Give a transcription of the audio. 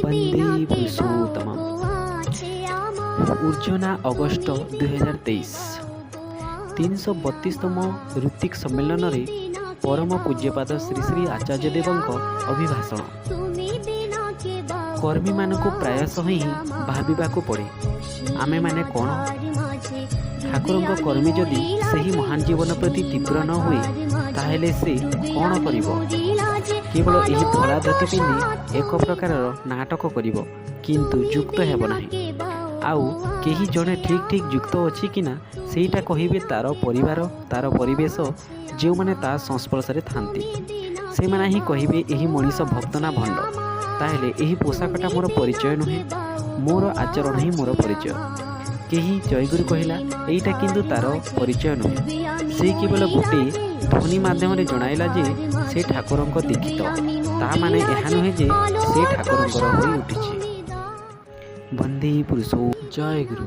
वंदे पुरुषोत्तमम्। उर्जना August 2023 332तम Hrithik सम्मेलन रे परम पूज्यपाद श्री श्री आचार्य देवଙ୍କ अभिभाषण। कर्मी मानकु प्रायशः ही भाविबाकु पड़े आमे माने कौन। ठाकुरଙ୍କ कर्मी जदि सही महान जीवन प्रति तीव्र न हुए ताहेले से कौन करिवो। केवल यही धला धोती पिंधि एक प्रकार नाटक करिवो किंतु युक्त हेब नाही। आउ केही जने ठीक ठीक युक्त अछि कि ना सेटा कहिबे तार परिवार तार परिवेश जो माने ता संस्पर्श रे थांती से माने ही कहिबे एही मनीष भक्त ना भंड। ताहेले एही पोशाकटा मोर परिचय नुहे, मोर आचरण ही मोर परिचय। केही जयगुरु कहिला एईटा किंतु तार परिचय नुहे, से केवल गोटे ध्वनि माध्यम रे जणाइला जे से ठाकुरଙ୍କ दीक्षित। ता माने एहा नुहे जे से ठाकुरଙ୍କର होई उठिछि। वंदे पुरुषो जय गुरु।